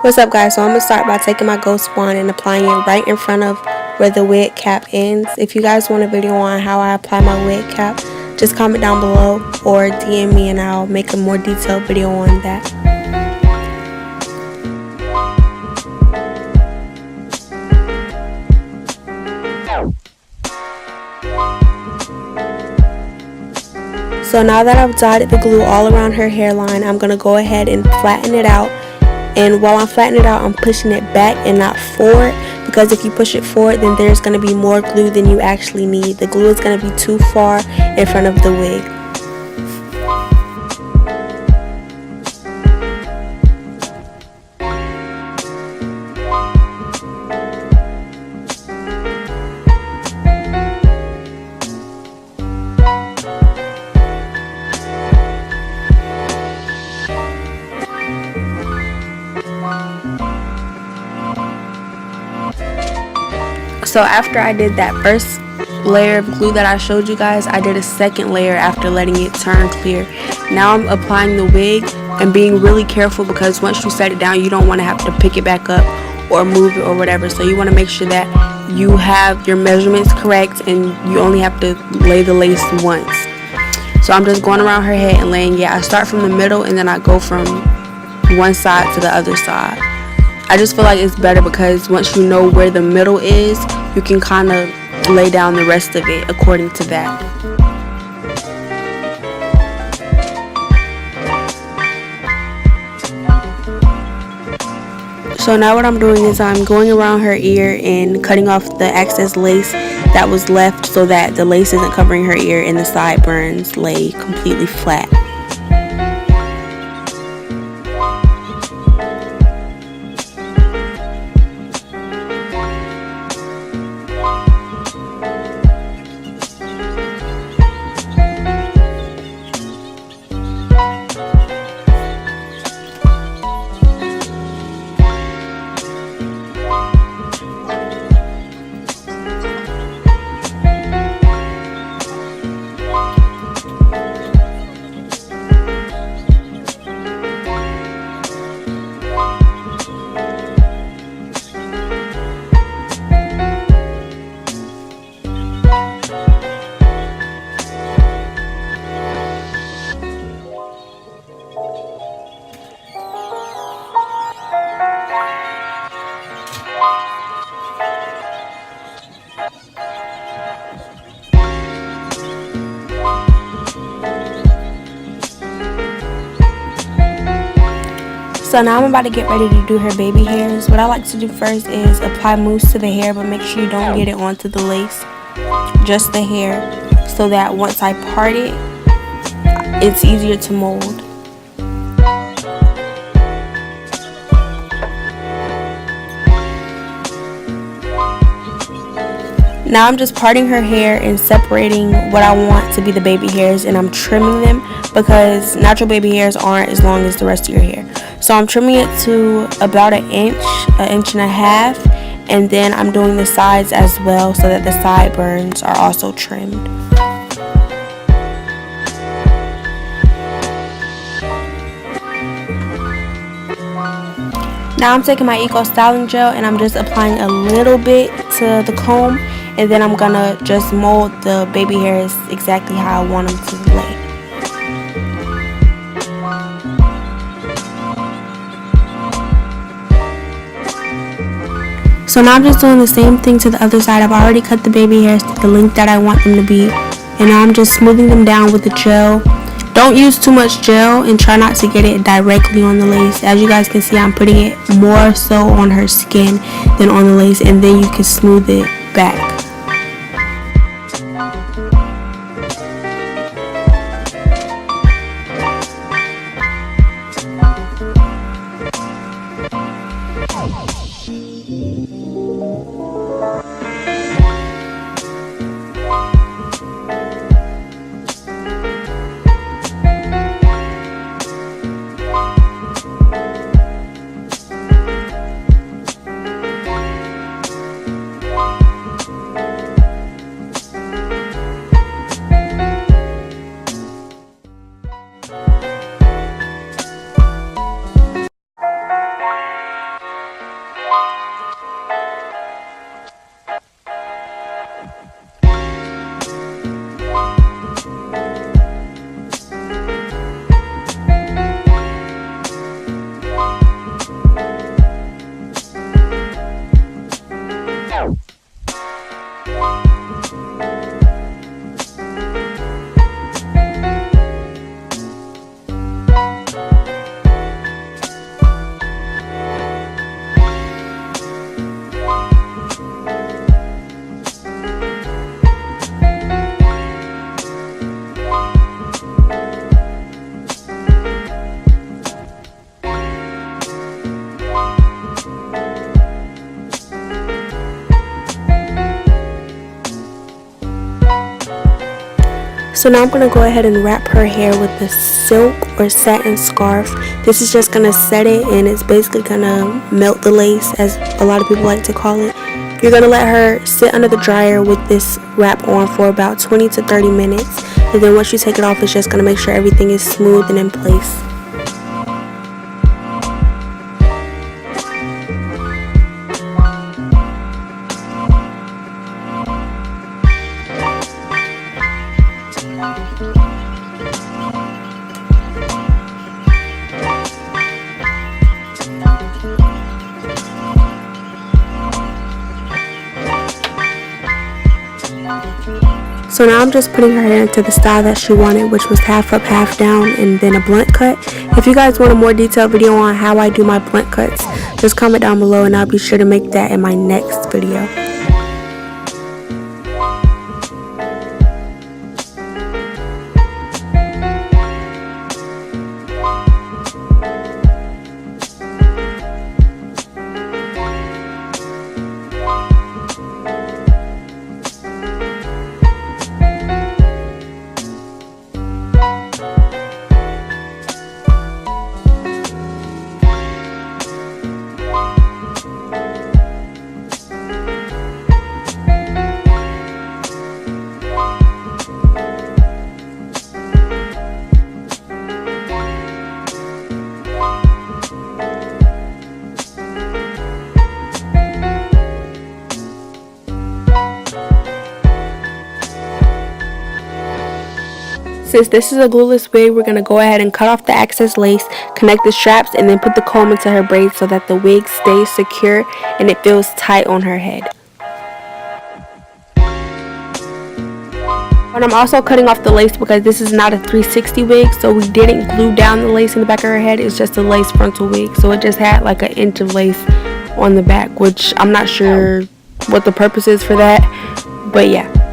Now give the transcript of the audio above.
What's up, guys? So I'm going to start by taking my ghost wand and applying it right in front of where the wig cap ends. If you guys want a video on how I apply my wig cap, just comment down below or DM me and I'll make a more detailed video on that. So now that I've dotted the glue all around her hairline, I'm going to go ahead and flatten it out. And while I'm flattening it out, I'm pushing it back and not forward, because if you push it forward, then there's going to be more glue than you actually need. The glue is going to be too far in front of the wig. So after I did that first layer of glue that I showed you guys, I did a second layer after letting it turn clear. Now I'm applying the wig and being really careful, because once you set it down, you don't want to have to pick it back up or move it or whatever. So you want to make sure that you have your measurements correct and you only have to lay the lace once. So I'm just going around her head and laying it. I start from the middle and then I go from one side to the other side. I just feel like it's better because once you know where the middle is, you can kind of lay down the rest of it according to that. So now what I'm doing is I'm going around her ear and cutting off the excess lace that was left so that the lace isn't covering her ear and the sideburns lay completely flat. So now I'm about to get ready to do her baby hairs. What I like to do first is apply mousse to the hair, but make sure you don't get it onto the lace, just the hair, so that once I part it, it's easier to mold. Now I'm just parting her hair and separating what I want to be the baby hairs, and I'm trimming them because natural baby hairs aren't as long as the rest of your hair. So I'm trimming it to about an inch and a half, and then I'm doing the sides as well so that the sideburns are also trimmed. Now I'm taking my Eco Styling Gel and I'm just applying a little bit to the comb, and then I'm gonna just mold the baby hairs exactly how I want them to lay. So now I'm just doing the same thing to the other side. I've already cut the baby hairs to the length that I want them to be, and now I'm just smoothing them down with the gel. Don't use too much gel and try not to get it directly on the lace. As you guys can see, I'm putting it more so on her skin than on the lace, and then you can smooth it back. So now I'm going to go ahead and wrap her hair with the silk or satin scarf. This is just going to set it, and it's basically going to melt the lace, as a lot of people like to call it. You're going to let her sit under the dryer with this wrap on for about 20 to 30 minutes. And then once you take it off, it's just going to make sure everything is smooth and in place. So now I'm just putting her hair into the style that she wanted, which was half up, half down, and then a blunt cut. If you guys want a more detailed video on how I do my blunt cuts, just comment down below and I'll be sure to make that in my next video. Since this is a glueless wig, we're going to go ahead and cut off the excess lace, connect the straps, and then put the comb into her braids so that the wig stays secure and it feels tight on her head. And I'm also cutting off the lace because this is not a 360 wig, so we didn't glue down the lace in the back of her head. It's just a lace frontal wig, so it just had like an inch of lace on the back, which I'm not sure what the purpose is for that, but yeah.